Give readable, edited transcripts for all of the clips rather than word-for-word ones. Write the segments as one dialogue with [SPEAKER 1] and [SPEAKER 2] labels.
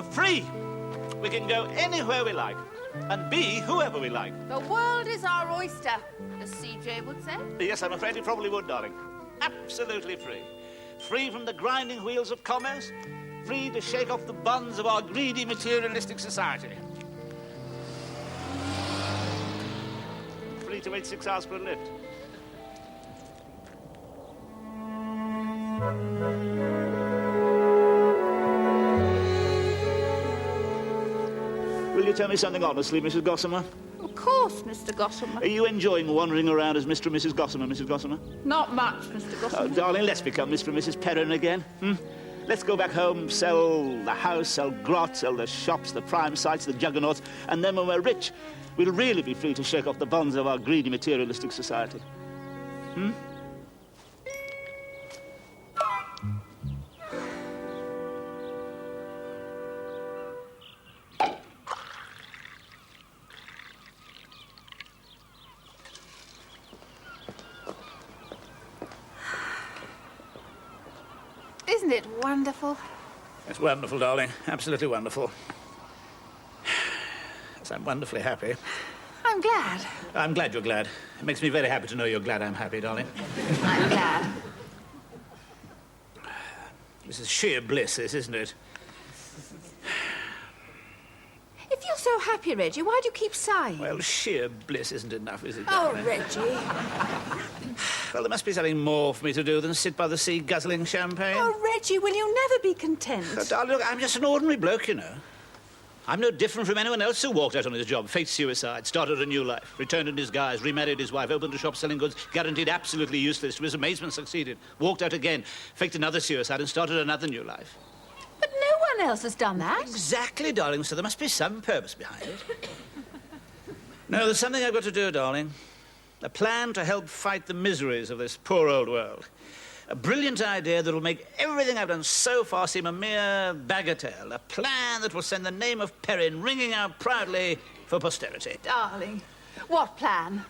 [SPEAKER 1] We're free. We can go anywhere we like and be whoever we like.
[SPEAKER 2] The world is our oyster, as CJ would say.
[SPEAKER 1] Yes, I'm afraid it probably would, darling. Absolutely free. Free from the grinding wheels of commerce. Free to shake off the bonds of our greedy, materialistic society. Free to wait 6 hours for a lift. Will you tell me something honestly, Mrs. Gossamer?
[SPEAKER 2] Of course, Mr. Gossamer.
[SPEAKER 1] Are you enjoying wandering around as Mr. and Mrs. Gossamer, Mrs. Gossamer?
[SPEAKER 2] Not much, Mr. Gossamer.
[SPEAKER 1] Oh, darling, let's become Mr. and Mrs. Perrin again. Let's go back home, sell the house, sell grot, sell the shops, the prime sites, the juggernauts, and then when we're rich, we'll really be free to shake off the bonds of our greedy, materialistic society.
[SPEAKER 2] Isn't it wonderful?
[SPEAKER 1] It's wonderful, darling. Absolutely wonderful. Yes, I'm wonderfully happy.
[SPEAKER 2] I'm glad.
[SPEAKER 1] I'm glad you're glad. It makes me very happy to know you're glad I'm happy, darling.
[SPEAKER 2] I'm glad.
[SPEAKER 1] This is sheer bliss, this, isn't it?
[SPEAKER 2] If you're so happy, Reggie, why do you keep sighing?
[SPEAKER 1] Well, sheer bliss isn't enough, is it,
[SPEAKER 2] Oh,
[SPEAKER 1] darling?
[SPEAKER 2] Reggie.
[SPEAKER 1] Well, there must be something more for me to do than sit by the sea guzzling champagne.
[SPEAKER 2] Oh, Reggie, will you never be content?
[SPEAKER 1] Oh, darling, look, I'm just an ordinary bloke, you know. I'm no different from anyone else who walked out on his job, faked suicide, started a new life, returned in disguise, remarried his wife, opened a shop selling goods, guaranteed absolutely useless, to his amazement succeeded, walked out again, faked another suicide and started another new life.
[SPEAKER 2] But no one else has done that.
[SPEAKER 1] Exactly, darling, so there must be some purpose behind it. No, there's something I've got to do, darling. A plan to help fight the miseries of this poor old world. A brilliant idea that will make everything I've done so far seem a mere bagatelle. A plan that will send the name of Perrin ringing out proudly for posterity.
[SPEAKER 2] Darling, what plan?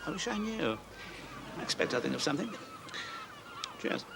[SPEAKER 1] I wish I knew. I expect I'll think of something. Cheers.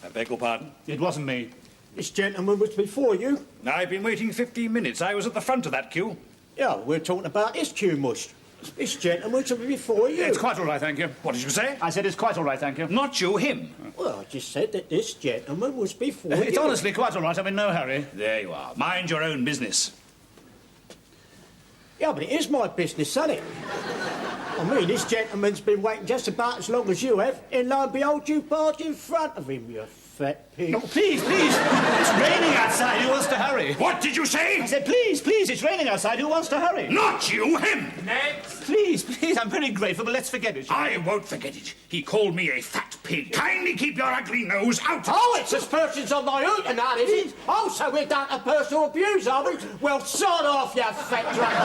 [SPEAKER 3] I beg your pardon?
[SPEAKER 1] It wasn't me.
[SPEAKER 4] This gentleman was before you.
[SPEAKER 3] I've been waiting 15 minutes. I was at the front of that queue.
[SPEAKER 4] Yeah, we're talking about this queue, mush. This gentleman was before you.
[SPEAKER 1] It's quite all right, thank you.
[SPEAKER 3] What did you say?
[SPEAKER 1] I said it's quite all right, thank you.
[SPEAKER 3] Not you, him.
[SPEAKER 4] Well, I just said that this gentleman was before
[SPEAKER 1] It's
[SPEAKER 4] you.
[SPEAKER 1] honestly quite all right. I'm in no hurry.
[SPEAKER 3] There you are. Mind your own business.
[SPEAKER 4] Yeah, but it is my business, isn't it? I mean, this gentleman's been waiting just about as long as you have, and lo and behold, you barge in front of him, you fat pig.
[SPEAKER 1] No, please. It's raining outside. Who wants to hurry?
[SPEAKER 3] What did you say?
[SPEAKER 1] I said, please, it's raining outside. Who wants to hurry?
[SPEAKER 3] Not you, him.
[SPEAKER 1] Next. Please, I'm very grateful, but let's forget it.
[SPEAKER 3] I won't forget it. He called me a fat pig. Kindly keep your ugly nose out.
[SPEAKER 4] Oh, it's aspersions on my hoot and that, is it? Oh, so we're down to personal abuse, are we? Well, sod off, you fat drunk.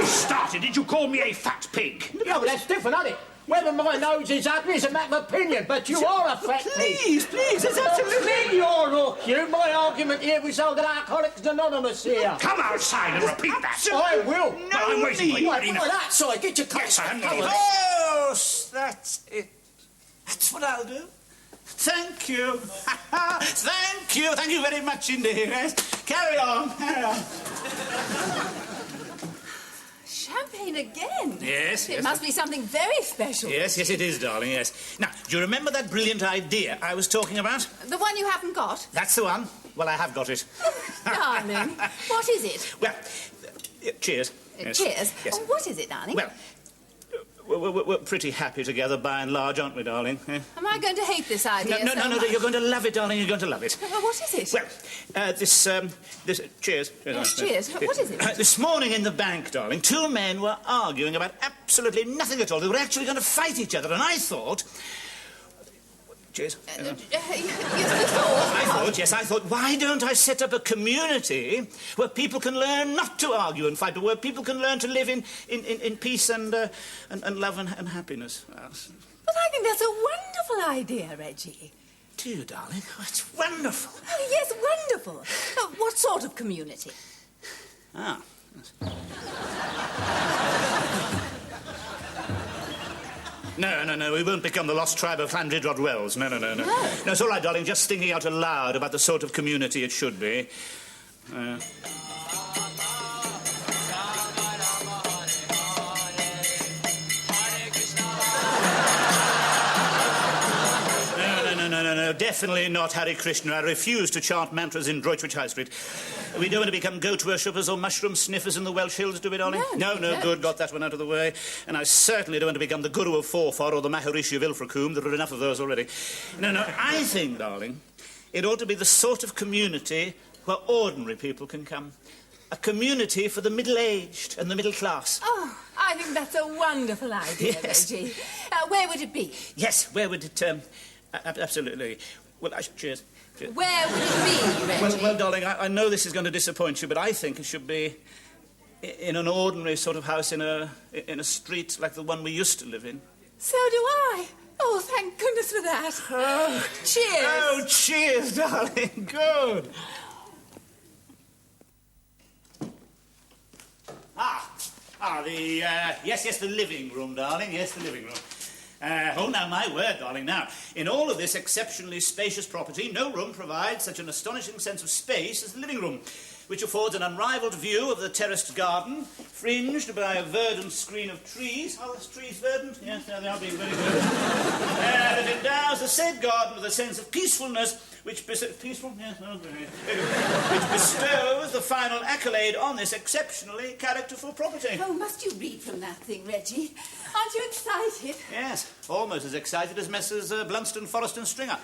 [SPEAKER 3] You started it. You called me a fat pig.
[SPEAKER 4] Yeah, but that's different, isn't it? Whether my nose is ugly is a matter of opinion, but you are a fat pig.
[SPEAKER 1] Please, it's absolutely...
[SPEAKER 4] Leave your hook, you. My argument here was held at Alcoholics Anonymous here.
[SPEAKER 3] Come outside and repeat that.
[SPEAKER 4] I will.
[SPEAKER 3] No, I'm waiting for you.
[SPEAKER 4] Right, that side, get your coat.
[SPEAKER 3] Yes, I'm
[SPEAKER 4] Come
[SPEAKER 3] ready.
[SPEAKER 4] on.
[SPEAKER 1] Oh, that's it. That's what I'll do. Thank you. Thank you very much indeed. Yes. Carry on.
[SPEAKER 2] Champagne again?
[SPEAKER 1] Yes.
[SPEAKER 2] It must be something very special.
[SPEAKER 1] Yes, it is, darling, yes. Now, do you remember that brilliant idea I was talking about?
[SPEAKER 2] The one you haven't got?
[SPEAKER 1] That's the one. Well, I have got it.
[SPEAKER 2] Darling, what is it?
[SPEAKER 1] Well, cheers. Yes.
[SPEAKER 2] Cheers.
[SPEAKER 1] Yes.
[SPEAKER 2] Oh, what is it, darling?
[SPEAKER 1] Well, we're pretty happy together by and large, aren't we, darling? Eh?
[SPEAKER 2] Am I going to hate this idea
[SPEAKER 1] No,
[SPEAKER 2] so much?
[SPEAKER 1] you're going to love it, darling. You're going to love it.
[SPEAKER 2] Well, what is it?
[SPEAKER 1] Well, this, cheers.
[SPEAKER 2] Cheers. What is it?
[SPEAKER 1] This morning in the bank, darling, two men were arguing about absolutely nothing at all. They were actually going to fight each other, and I thought... Cheers. I thought, why don't I set up a community where people can learn not to argue and fight, but where people can learn to live in peace and love and happiness?
[SPEAKER 2] But I think that's a wonderful idea, Reggie.
[SPEAKER 1] Do you, darling? Oh, it's wonderful.
[SPEAKER 2] Oh, yes, wonderful. What sort of community?
[SPEAKER 1] Ah. Yes. No, we won't become the lost tribe of Llandrydod Wells. No. No, it's all right, darling, just thinking out aloud about the sort of community it should be. No, definitely not Hare Krishna. I refuse to chant mantras in Droitwich High Street. We don't want to become goat worshippers or mushroom sniffers in the Welsh Hills, do we, darling? No, good, got that one out of the way. And I certainly don't want to become the Guru of Forfar or the Maharishi of Ilfracombe. There are enough of those already. No, I think, darling, it ought to be the sort of community where ordinary people can come. A community for the middle-aged and the middle class.
[SPEAKER 2] Oh, I think that's a wonderful idea,
[SPEAKER 1] Yes.
[SPEAKER 2] Reggie. Where would it be?
[SPEAKER 1] Yes, where would it... absolutely. Well, cheers.
[SPEAKER 2] Where would it be, Reggie?
[SPEAKER 1] Well, darling, I know this is going to disappoint you, but I think it should be in an ordinary sort of house in a street like the one we used to live in.
[SPEAKER 2] So do I. Oh, thank goodness for that.
[SPEAKER 1] Oh.
[SPEAKER 2] Cheers.
[SPEAKER 1] Oh, cheers, darling. Good. Yes, the living room, darling. Yes, the living room. Now, my word, darling, now, in all of this exceptionally spacious property, no room provides such an astonishing sense of space as the living room, which affords an unrivalled view of the terraced garden, fringed by a verdant screen of trees. Are the trees verdant? Yes, they are being very good. That endows the said garden with a sense of peacefulness, which peaceful? Yes, which bestows the final accolade on this exceptionally characterful property.
[SPEAKER 2] Oh, must you read from that thing, Reggie? Aren't you excited?
[SPEAKER 1] Yes, almost as excited as Messrs. Blunston, Forrest and Stringer.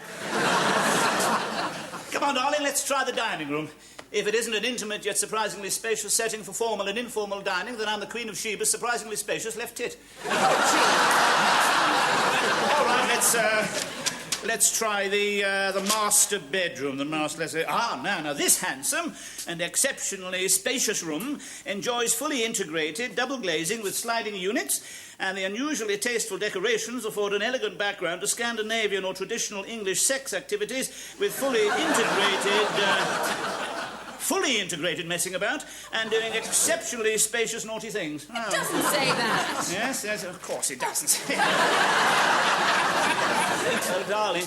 [SPEAKER 1] Come on, darling, let's try the dining room. If it isn't an intimate yet surprisingly spacious setting for formal and informal dining, then I'm the Queen of Sheba's surprisingly spacious left tit. All right, let's try the master bedroom. Now this handsome and exceptionally spacious room enjoys fully integrated double glazing with sliding units, and the unusually tasteful decorations afford an elegant background to Scandinavian or traditional English sex activities with fully integrated messing about and doing exceptionally spacious naughty things.
[SPEAKER 2] It doesn't say that.
[SPEAKER 1] Yes, of course it doesn't. So, darling,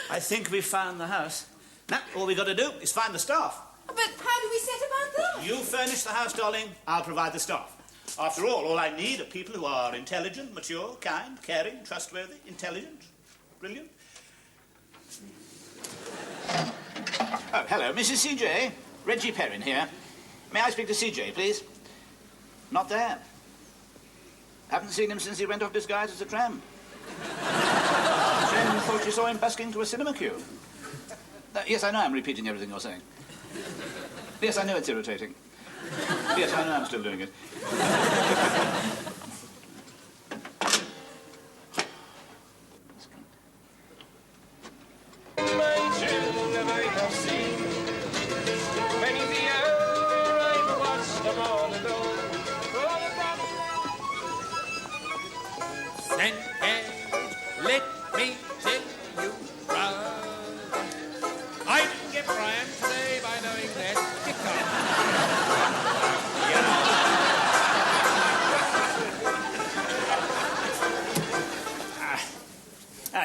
[SPEAKER 1] I think we've found the house. Now, all we've got to do is find the staff.
[SPEAKER 2] But how do we set about that?
[SPEAKER 1] You furnish the house, darling. I'll provide the staff. After all I need are people who are intelligent, mature, kind, caring, trustworthy, intelligent, brilliant. Oh, hello, Mrs. C.J. Reggie Perrin here. May I speak to C.J., please? Not there. Haven't seen him since he went off disguised as a tramp. Jen thought she saw him busking to a cinema queue. Yes, I know I'm repeating everything you're saying. Yes, I know it's irritating. Yes, I know I'm still doing it.
[SPEAKER 5] Let me tell you, brother, I didn't get Brian today by knowing that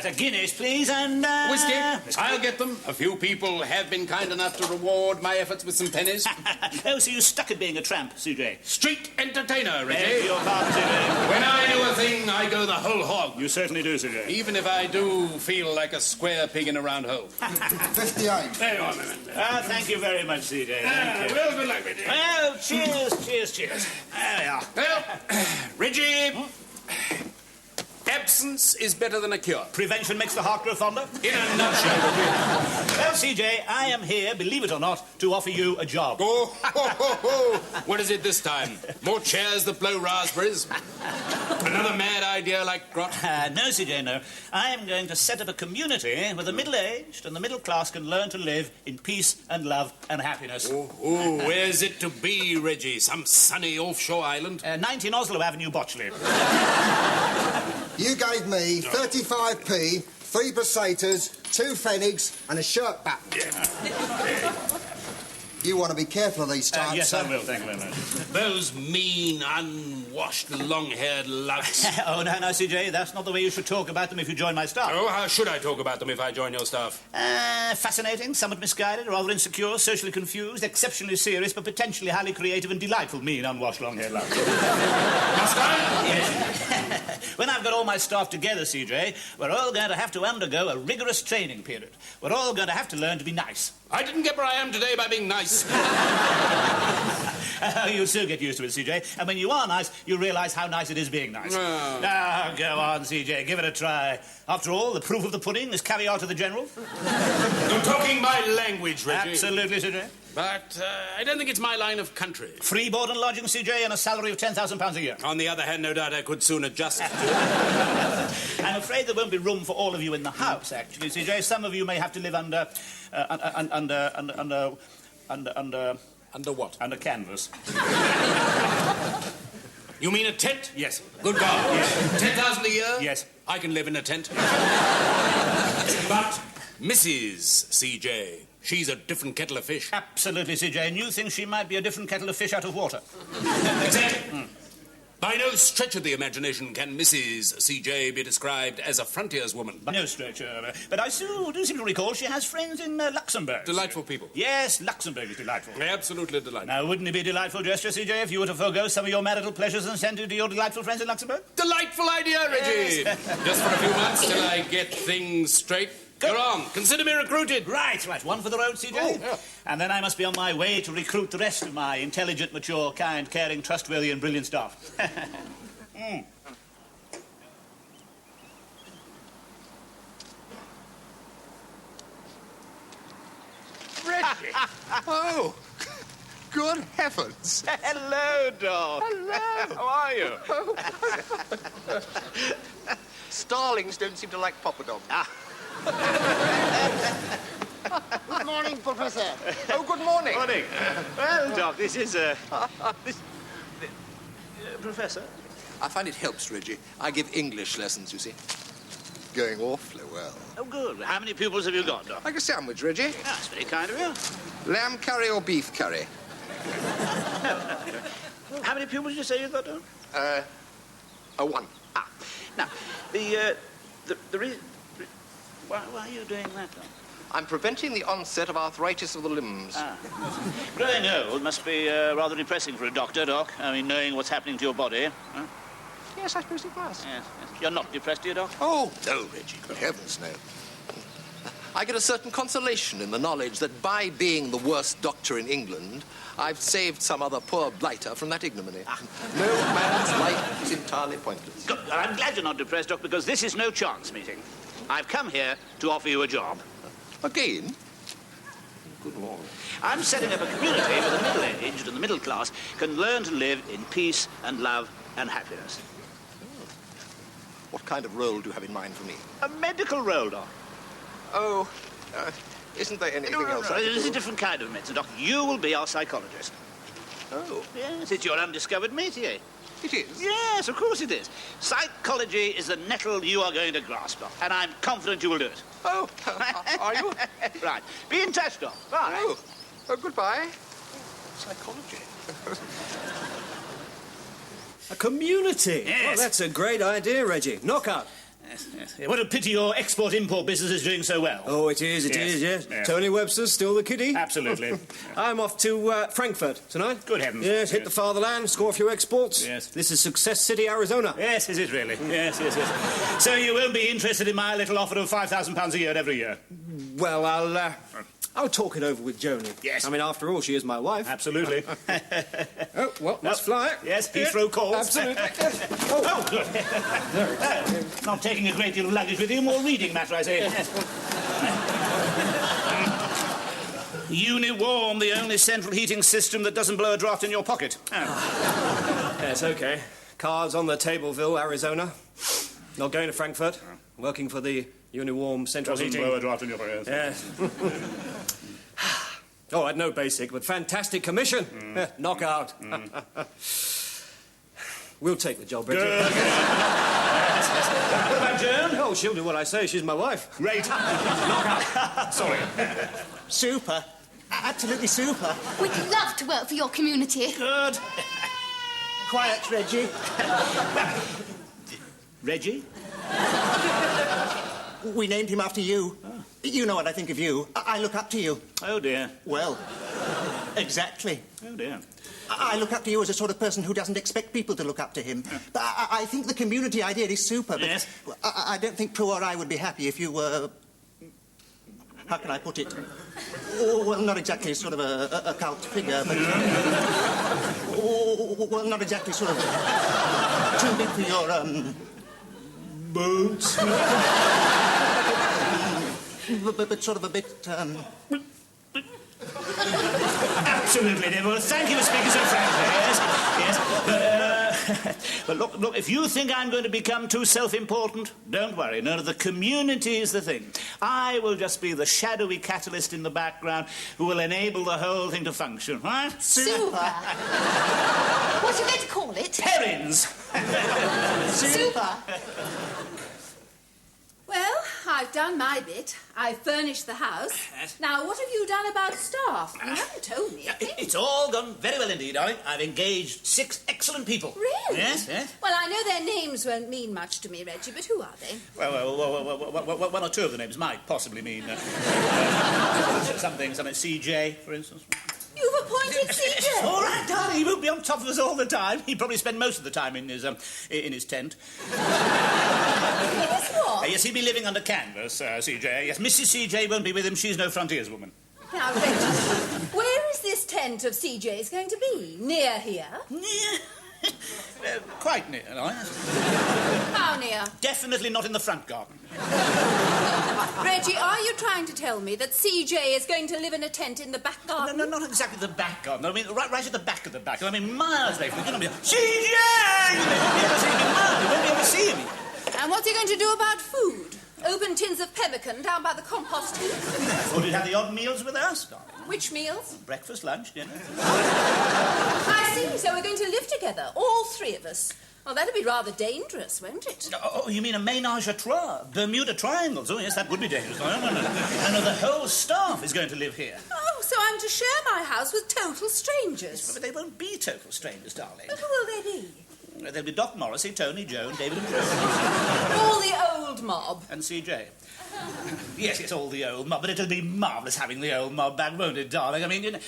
[SPEAKER 1] A Guinness, please, and...
[SPEAKER 5] Whiskey? I'll get them. A few people have been kind enough to reward my efforts with some pennies.
[SPEAKER 1] Oh, so you're stuck at being a tramp, CJ?
[SPEAKER 5] Street entertainer, Reggie.
[SPEAKER 1] Beg your pardon, CJ.
[SPEAKER 5] When I do a thing, I go the whole hog.
[SPEAKER 1] You certainly do, CJ.
[SPEAKER 5] Even if I do feel like a square peg in a round hole.
[SPEAKER 6] 58.
[SPEAKER 5] There you are, my man.
[SPEAKER 1] Thank you very much, CJ. Thank you.
[SPEAKER 5] Well, good luck, Reggie.
[SPEAKER 1] Well, cheers. There we are.
[SPEAKER 5] Well, Reggie, absence is better than a cure.
[SPEAKER 1] Prevention makes the heart grow fonder.
[SPEAKER 5] In a nutshell.
[SPEAKER 1] Well, CJ, I am here, believe it or not, to offer you a job.
[SPEAKER 5] Oh, what is it this time? More chairs that blow raspberries? Another mad idea like grot?
[SPEAKER 1] No, CJ, no. I am going to set up a community where the middle-aged and the middle class can learn to live in peace and love and happiness.
[SPEAKER 5] Oh, where's it to be, Reggie? Some sunny offshore island?
[SPEAKER 1] 19 Oslo Avenue, Botchley.
[SPEAKER 6] You gave me 35p, 3 pesetas, 2 pfennigs and a shirt button. You want to be careful of these types,
[SPEAKER 1] Yes,
[SPEAKER 6] sir.
[SPEAKER 1] I will. Thank you very much.
[SPEAKER 5] Those mean, unwanted unwashed, long-haired louts.
[SPEAKER 1] Oh, no, CJ, that's not the way you should talk about them if you join my staff.
[SPEAKER 5] Oh, how should I talk about them if I join your staff?
[SPEAKER 1] Fascinating, somewhat misguided, rather insecure, socially confused, exceptionally serious, but potentially highly creative and delightful, mean, unwashed, long-haired louts.
[SPEAKER 5] Must I?
[SPEAKER 1] Yes. When I've got all my staff together, CJ, we're all going to have to undergo a rigorous training period. We're all going to have to learn to be nice.
[SPEAKER 5] I didn't get where I am today by being nice.
[SPEAKER 1] You'll soon get used to it, CJ. And when you are nice, you'll realise how nice it is being nice.
[SPEAKER 5] Oh.
[SPEAKER 1] Now, go on, CJ, give it a try. After all, the proof of the pudding is caviar to the general.
[SPEAKER 5] You're talking my language, Reggie.
[SPEAKER 1] Absolutely, CJ.
[SPEAKER 5] But I don't think it's my line of country.
[SPEAKER 1] Free board and lodging, CJ, and a salary of £10,000 a year.
[SPEAKER 5] On the other hand, no doubt I could soon adjust.
[SPEAKER 1] I'm afraid there won't be room for all of you in the house, actually, CJ. Some of you may have to live under
[SPEAKER 5] what?
[SPEAKER 1] Under canvas.
[SPEAKER 5] You mean a tent?
[SPEAKER 1] Yes.
[SPEAKER 5] Good God. Yes. 10,000 a year?
[SPEAKER 1] Yes.
[SPEAKER 5] I can live in a tent. But Mrs. CJ, she's a different kettle of fish.
[SPEAKER 1] Absolutely, CJ. And you think she might be a different kettle of fish out of water?
[SPEAKER 5] Exactly. By no stretch of the imagination can Mrs. CJ be described as a frontierswoman.
[SPEAKER 1] By no stretch. But I do seem to recall she has friends in Luxembourg.
[SPEAKER 5] Delightful people.
[SPEAKER 1] Yes, Luxembourg is delightful.
[SPEAKER 5] Absolutely delightful.
[SPEAKER 1] Now, wouldn't it be a delightful gesture, CJ, if you were to forego some of your marital pleasures and send it to your delightful friends in Luxembourg?
[SPEAKER 5] Delightful idea, Reggie.
[SPEAKER 1] Yes.
[SPEAKER 5] Just for a few months till I get things straight.
[SPEAKER 1] Good.
[SPEAKER 5] You're on. Consider me recruited.
[SPEAKER 1] Right. One for the road, CJ.
[SPEAKER 5] Oh, yeah.
[SPEAKER 1] And then I must be on my way to recruit the rest of my intelligent, mature, kind, caring, trustworthy and brilliant staff.
[SPEAKER 7] Reggie! Oh, good heavens!
[SPEAKER 8] Hello, Doc.
[SPEAKER 7] Hello!
[SPEAKER 8] How are you?
[SPEAKER 7] Starlings don't seem to like poppadoms. Good morning, Professor. Oh, good morning.
[SPEAKER 8] Morning. Well, Doc, this is Professor?
[SPEAKER 9] I find it helps, Reggie. I give English lessons, you see.
[SPEAKER 7] Going awfully well.
[SPEAKER 8] Oh, good. How many pupils have you got, Doc?
[SPEAKER 9] Like a sandwich, Reggie.
[SPEAKER 8] That's very kind of you.
[SPEAKER 9] Lamb curry or beef curry?
[SPEAKER 8] How many pupils did you say you got, Doc?
[SPEAKER 7] One.
[SPEAKER 8] Now, the reason... Why are you doing that, Doc?
[SPEAKER 7] I'm preventing the onset of arthritis of the limbs.
[SPEAKER 8] Growing old must be rather depressing for a doctor, Doc. I mean, knowing what's happening to your body. Huh?
[SPEAKER 7] Yes, I suppose it was.
[SPEAKER 8] Yes. You're not depressed, are you, Doc?
[SPEAKER 9] Oh, no, Reggie. Good heavens, no. I get a certain consolation in the knowledge that by being the worst doctor in England, I've saved some other poor blighter from that ignominy. No man's life is entirely pointless.
[SPEAKER 8] Good. I'm glad you're not depressed, Doc, because this is no chance meeting. I've come here to offer you a job.
[SPEAKER 9] Again? Good Lord.
[SPEAKER 8] I'm setting up a community where the middle-aged and the middle class can learn to live in peace and love and happiness.
[SPEAKER 9] What kind of role do you have in mind for me?
[SPEAKER 8] A medical role, Doc.
[SPEAKER 7] Oh, isn't there anything else? I
[SPEAKER 8] It
[SPEAKER 7] could
[SPEAKER 8] is a
[SPEAKER 7] do?
[SPEAKER 8] different kind of medicine, Doc. You will be our psychologist.
[SPEAKER 7] Oh,
[SPEAKER 8] Yes, it's your undiscovered métier.
[SPEAKER 7] it is?
[SPEAKER 8] Yes, of course it is. Psychology is the nettle you are going to grasp, Doc, and I'm confident you will do it.
[SPEAKER 7] Oh, are you?
[SPEAKER 8] Right. Be in touch, Doc. Bye.
[SPEAKER 7] Oh, goodbye.
[SPEAKER 9] Psychology.
[SPEAKER 4] A community?
[SPEAKER 8] Yes.
[SPEAKER 4] Oh, that's a great idea, Reggie. Knockout.
[SPEAKER 1] Yes. What a pity your export-import business is doing so well.
[SPEAKER 4] Oh, it is, yes. Tony Webster's still the kiddie.
[SPEAKER 1] Absolutely.
[SPEAKER 4] I'm off to Frankfurt tonight.
[SPEAKER 1] Good heavens.
[SPEAKER 4] Yes, hit the fatherland, score a few exports.
[SPEAKER 1] Yes.
[SPEAKER 4] This is Success City, Arizona.
[SPEAKER 1] Yes, is it really? Yes. So you won't be interested in my little offer of £5,000 a year every year?
[SPEAKER 4] Well, I'll talk it over with Joni.
[SPEAKER 1] Yes.
[SPEAKER 4] I mean, after all, she is my wife.
[SPEAKER 1] Absolutely.
[SPEAKER 4] Oh, well, let's fly.
[SPEAKER 1] Yes, Heathrow calls.
[SPEAKER 4] Absolutely.
[SPEAKER 1] Oh, good. Not taking a great deal of luggage with you, more reading matter, I say. Uniwarm, the only central heating system that doesn't blow a draft in your pocket.
[SPEAKER 4] Yes, OK. Cards on the Tableville, Arizona. Not going to Frankfurt. Working for the Uniwarm Central
[SPEAKER 1] Doesn't
[SPEAKER 4] Heating.
[SPEAKER 1] blow a draft in your pocket.
[SPEAKER 4] Yes. Oh, I'd no basic, but fantastic commission. Knockout. We'll take the job, Reggie.
[SPEAKER 1] Good. What about Joan?
[SPEAKER 4] Oh, she'll do what I say. She's my wife.
[SPEAKER 1] Great. Knockout. Sorry.
[SPEAKER 4] Super. Absolutely super.
[SPEAKER 10] We'd love to work for your community.
[SPEAKER 1] Good.
[SPEAKER 4] quiet, Reggie.
[SPEAKER 1] Reggie?
[SPEAKER 10] We named him after you.
[SPEAKER 1] Oh.
[SPEAKER 10] You know what I think of you. I look up to you.
[SPEAKER 1] Oh, dear.
[SPEAKER 10] Well, exactly.
[SPEAKER 1] Oh, dear.
[SPEAKER 10] I look up to you as a sort of person who doesn't expect people to look up to him. But I think the community idea is super. But
[SPEAKER 1] Yes?
[SPEAKER 10] I don't think Prue or I would be happy if you were... How can I put it? Oh, well, not exactly sort of a cult figure, but... Oh, well, not exactly sort of... Too big for your,
[SPEAKER 1] Boots.
[SPEAKER 10] but sort of a bit,
[SPEAKER 1] Absolutely, dear. Well, thank you for speaking so frankly. Yes. But look, if you think I'm going to become too self-important, don't worry. No, the community is the thing. I will just be the shadowy catalyst in the background who will enable the whole thing to function, right?
[SPEAKER 2] Super. What are you going to call it?
[SPEAKER 1] Perrins.
[SPEAKER 2] Super. Well, I've done my bit. I've furnished the house.
[SPEAKER 1] Yes.
[SPEAKER 2] Now, what have you done about staff? You haven't told me a thing.
[SPEAKER 1] It's all gone very well indeed, darling. I've engaged 6 excellent people.
[SPEAKER 2] Really?
[SPEAKER 1] Yes.
[SPEAKER 2] Well, I know their names won't mean much to me, Reggie, but who are they?
[SPEAKER 1] Well, one or two of the names might possibly mean something, CJ, for instance.
[SPEAKER 2] You've appointed CJ?
[SPEAKER 1] All right, darling, he won't be on top of us all the time. He'd probably spend most of the time in his tent.
[SPEAKER 2] Yes, what?
[SPEAKER 1] Yes, he'll be living under canvas, CJ. Yes, Mrs. CJ won't be with him. She's no frontierswoman.
[SPEAKER 2] Now, Reggie, where is this tent of CJ's going to be? Near here?
[SPEAKER 1] Near? Quite near, darling.
[SPEAKER 2] How near?
[SPEAKER 1] Definitely not in the front garden.
[SPEAKER 2] Reggie, are you trying to tell me that CJ is going to live in a tent in the back garden?
[SPEAKER 1] No, not exactly the back garden. I mean, right at the back of the back. I mean, miles away from it. You're going to be CJ! You won't be able to see him.
[SPEAKER 2] And what's he going to do about food? Open tins of pemmican down by the compost heap?
[SPEAKER 1] Or did you have the odd meals with us, darling?
[SPEAKER 2] Which meals?
[SPEAKER 1] Breakfast, lunch, dinner.
[SPEAKER 2] I see, so we're going to live together, all 3 of us. Well, that'd be rather dangerous, won't it?
[SPEAKER 1] Oh, you mean a ménage à trois? Bermuda triangles? Oh, yes, that would be dangerous. No, the whole staff is going to live here.
[SPEAKER 2] Oh, so I'm to share my house with total strangers.
[SPEAKER 1] But they won't be total strangers, darling.
[SPEAKER 2] But who will they be?
[SPEAKER 1] There'll be Doc Morrissey, Tony, Joan, David and Prue.
[SPEAKER 2] All the old mob.
[SPEAKER 1] And CJ. Yes, all the old mob, but it'll be marvellous having the old mob back, won't it, darling? I mean,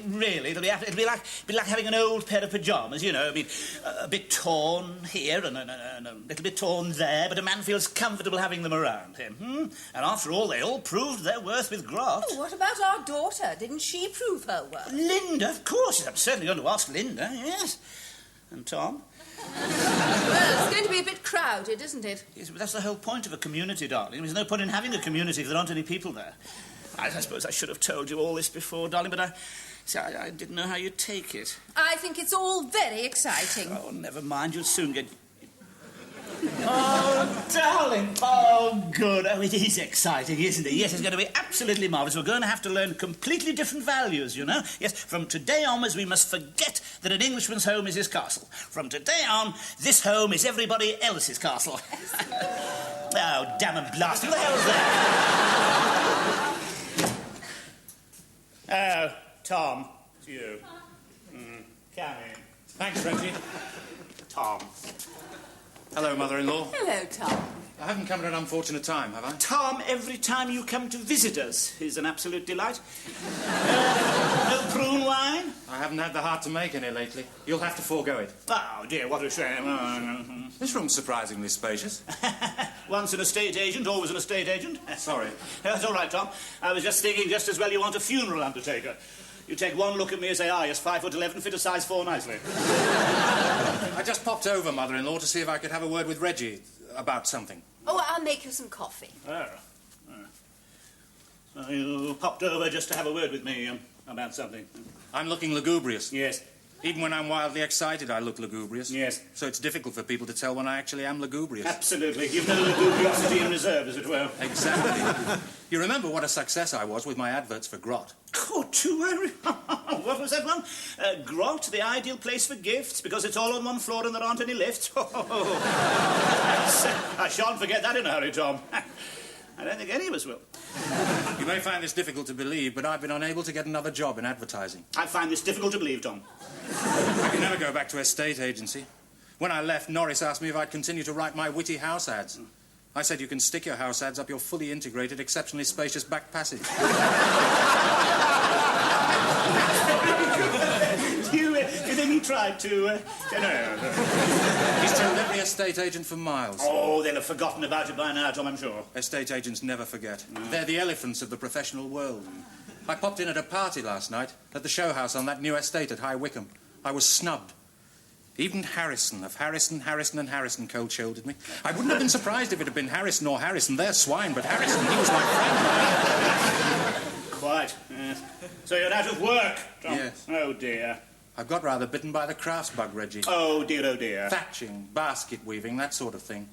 [SPEAKER 1] really, it'll be like having an old pair of pyjamas, you know. I mean, a bit torn here and a little bit torn there, but a man feels comfortable having them around him. And after all, they all proved their worth with Grot.
[SPEAKER 2] Oh, what about our daughter? Didn't she prove her worth?
[SPEAKER 1] Linda, of course. I'm certainly going to ask Linda, yes. And Tom?
[SPEAKER 2] Well, it's going to be a bit crowded, isn't it?
[SPEAKER 1] Yes, but that's the whole point of a community, darling. There's no point in having a community if there aren't any people there. I suppose I should have told you all this before, darling, but I didn't know how you'd take it.
[SPEAKER 2] I think it's all very exciting.
[SPEAKER 1] Oh, never mind. You'll soon get... Oh, darling. Oh, good. Oh, it is exciting, isn't it? Yes, it's going to be absolutely marvellous. We're going to have to learn completely different values, you know. Yes, from today onwards, we must forget that an Englishman's home is his castle. From today on, this home is everybody else's castle. Oh, damn and blast. Who the hell's that? Oh, Tom. It's you. Come in.
[SPEAKER 3] Thanks, Reggie.
[SPEAKER 1] Tom.
[SPEAKER 3] Hello, mother-in-law.
[SPEAKER 2] Hello, Tom.
[SPEAKER 3] I haven't come at an unfortunate time, have I?
[SPEAKER 1] Tom, every time you come to visit us is an absolute delight. No prune wine?
[SPEAKER 3] I haven't had the heart to make any lately. You'll have to forego it.
[SPEAKER 1] Oh, dear, what a shame.
[SPEAKER 3] This room's surprisingly spacious.
[SPEAKER 1] Once an estate agent, always an estate agent.
[SPEAKER 3] Sorry.
[SPEAKER 1] That's all right, Tom. I was just thinking just as well you want a funeral undertaker. You take one look at me and say, yes, 5'11", fit a size 4 nicely.
[SPEAKER 3] I just popped over, mother-in-law, to see if I could have a word with Reggie about something.
[SPEAKER 2] Oh, I'll make you some coffee.
[SPEAKER 1] Oh. So you popped over just to have a word with me about something.
[SPEAKER 3] I'm looking lugubrious.
[SPEAKER 1] Yes.
[SPEAKER 3] Even when I'm wildly excited, I look lugubrious.
[SPEAKER 1] Yes.
[SPEAKER 3] So it's difficult for people to tell when I actually am lugubrious.
[SPEAKER 1] Absolutely. You've no lugubriosity in reserve, as it were.
[SPEAKER 3] Exactly. You remember what a success I was with my adverts for Grot.
[SPEAKER 1] Oh, what was that one? Grot, the ideal place for gifts, because it's all on one floor and there aren't any lifts. I shan't forget that in a hurry, Tom. I don't think any of us will.
[SPEAKER 3] You may find this difficult to believe, but I've been unable to get another job in advertising.
[SPEAKER 1] I find this difficult to believe, Tom.
[SPEAKER 3] I can never go back to estate agency. When I left, Norris asked me if I'd continue to write my witty house ads. I said you can stick your house ads up your fully integrated, exceptionally spacious back passage.
[SPEAKER 1] You think he tried to... No.
[SPEAKER 3] He's told every estate agent for miles.
[SPEAKER 1] Oh, they'll have forgotten about it by now, Tom, I'm sure.
[SPEAKER 3] Estate agents never forget. They're the elephants of the professional world. I popped in at a party last night at the show house on that new estate at High Wycombe. I was snubbed. Even Harrison of Harrison and Harrison cold-shouldered me. I wouldn't have been surprised if it had been Harrison or Harrison. They're swine, but Harrison, he was my friend.
[SPEAKER 1] Quite, yes. So you're out of work, Tom?
[SPEAKER 3] Yes.
[SPEAKER 1] Oh, dear.
[SPEAKER 3] I've got rather bitten by the crafts bug, Reggie.
[SPEAKER 1] Oh, dear, oh, dear.
[SPEAKER 3] Thatching, basket weaving, that sort of thing.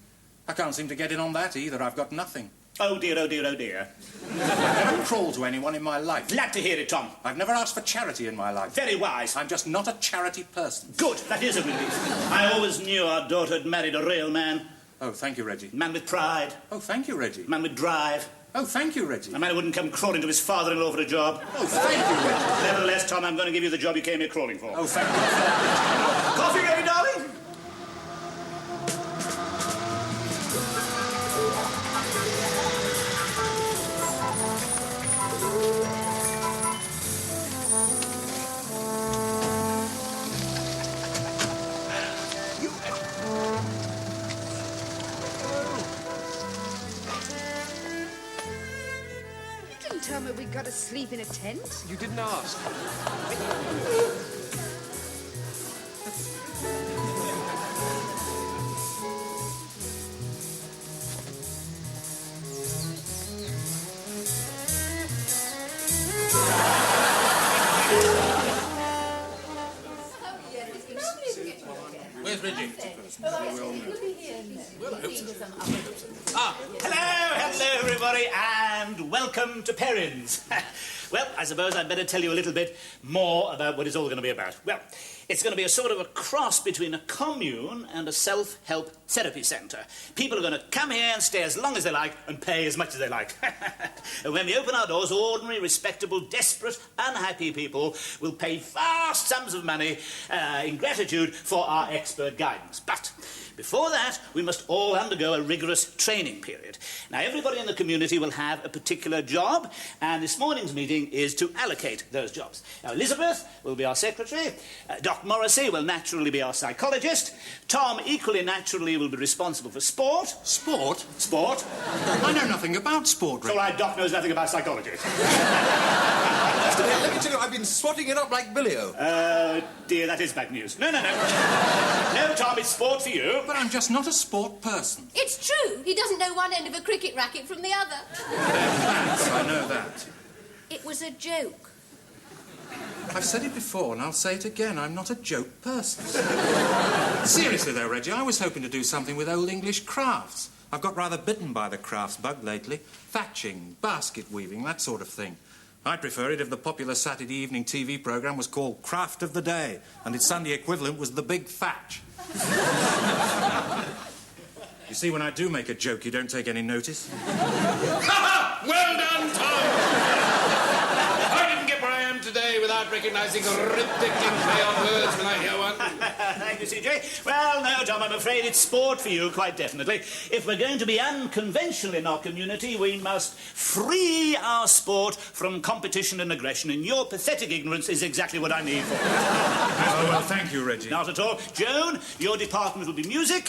[SPEAKER 3] I can't seem to get in on that either. I've got nothing.
[SPEAKER 1] Oh, dear, oh, dear, oh, dear.
[SPEAKER 3] I've never crawled to anyone in my life.
[SPEAKER 1] Glad to hear it, Tom.
[SPEAKER 3] I've never asked for charity in my life.
[SPEAKER 1] Very wise.
[SPEAKER 3] I'm just not a charity person.
[SPEAKER 1] Good, that is a relief. I always knew our daughter had married a real man.
[SPEAKER 3] Oh, thank you, Reggie.
[SPEAKER 1] Man with pride.
[SPEAKER 3] Oh, thank you, Reggie.
[SPEAKER 1] Man with drive.
[SPEAKER 3] Oh, thank you, Reggie.
[SPEAKER 1] A man who wouldn't come crawling to his father-in-law for a job.
[SPEAKER 3] Oh, thank you, Reggie.
[SPEAKER 1] Nevertheless, Tom, I'm going to give you the job you came here crawling for.
[SPEAKER 3] Oh, thank you.
[SPEAKER 1] Coffee ready, darling?
[SPEAKER 11] Tell me we got to sleep in a tent?
[SPEAKER 5] You didn't ask. Where's Reggie?
[SPEAKER 1] Hello, everybody, and welcome to Perrin's. Well, I suppose I'd better tell you a little bit more about what it's all going to be about. Well, it's going to be a sort of a cross between a commune and a self-help therapy centre. People are going to come here and stay as long as they like and pay as much as they like. And when we open our doors, ordinary, respectable, desperate, unhappy people will pay vast sums of money in gratitude for our expert guidance. But before that, we must all undergo a rigorous training period. Now, everybody in the community will have a particular job, and this morning's meeting is to allocate those jobs. Now, Elizabeth will be our secretary. Doc Morrissey will naturally be our psychologist. Tom, equally naturally, will be responsible for sport.
[SPEAKER 3] Sport?
[SPEAKER 1] Sport.
[SPEAKER 3] I know nothing about sport,
[SPEAKER 1] It's all right, Doc knows nothing about psychology.
[SPEAKER 9] Let me tell you, I've been swatting it up like Billy-O.
[SPEAKER 1] Oh, dear, that is bad news. No. No, Tom, it's sport for you.
[SPEAKER 3] But I'm just not a sport person.
[SPEAKER 2] It's true. He doesn't know one end of a cricket racket from the other.
[SPEAKER 3] I know that.
[SPEAKER 2] It was a joke.
[SPEAKER 3] I've said it before, and I'll say it again. I'm not a joke person. Seriously, though, Reggie, I was hoping to do something with old English crafts. I've got rather bitten by the crafts bug lately. Thatching, basket weaving, that sort of thing. I'd prefer it if the popular Saturday evening TV programme was called Craft of the Day, and its Sunday equivalent was The Big Thatch. You see, when I do make a joke, you don't take any notice.
[SPEAKER 5] Well done, Tom! I didn't get where I am today without recognising a ridiculous play on words when I hear one.
[SPEAKER 1] Thank you, CJ. Well, no, Tom, I'm afraid it's sport for you, quite definitely. If we're going to be unconventional in our community, we must free our sport from competition and aggression, and your pathetic ignorance is exactly what I need for it.
[SPEAKER 3] Oh, well, thank you, Reggie.
[SPEAKER 1] Not at all. Joan, your department will be music.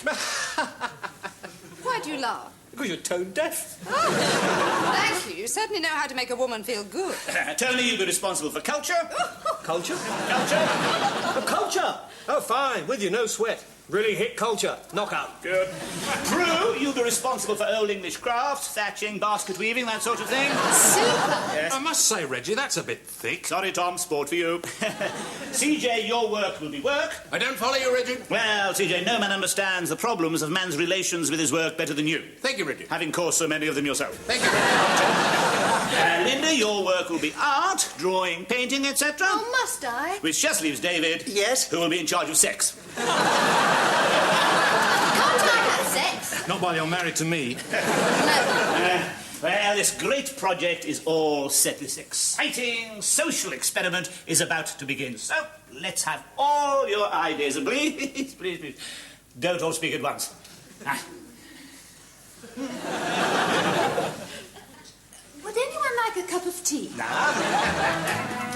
[SPEAKER 11] Why do you laugh?
[SPEAKER 1] Because you're tone deaf.
[SPEAKER 11] Oh, thank you. You certainly know how to make a woman feel good.
[SPEAKER 1] Tony, you'll be responsible for culture.
[SPEAKER 4] Culture?
[SPEAKER 1] Culture.
[SPEAKER 4] Oh, culture! Oh, fine. With you, no sweat. Really hit culture. Knockout.
[SPEAKER 1] Good. Prue, you'll be responsible for old English crafts, thatching, basket weaving, that sort of thing.
[SPEAKER 11] Super.
[SPEAKER 1] Yes.
[SPEAKER 3] I must say, Reggie, that's a bit thick.
[SPEAKER 1] Sorry, Tom, sport for you. CJ, your work will be work.
[SPEAKER 5] I don't follow you, Reggie.
[SPEAKER 1] Well, CJ, no man understands the problems of man's relations with his work better than you.
[SPEAKER 5] Thank you, Reggie.
[SPEAKER 1] Having caused so many of them yourself.
[SPEAKER 5] Thank you, Reggie.
[SPEAKER 1] Linda, your work will be art, drawing, painting, etc.
[SPEAKER 2] Oh, must I?
[SPEAKER 1] Which just leaves David.
[SPEAKER 4] Yes?
[SPEAKER 1] Who will be in charge of sex.
[SPEAKER 2] Can't I have sex?
[SPEAKER 3] Not while you're married to me.
[SPEAKER 2] No.
[SPEAKER 8] Well, this great project is all set. This exciting social experiment is about to begin. So, let's have all your ideas. And please, please, please, don't all speak at once.
[SPEAKER 2] Would anyone like a cup of tea?
[SPEAKER 8] Now.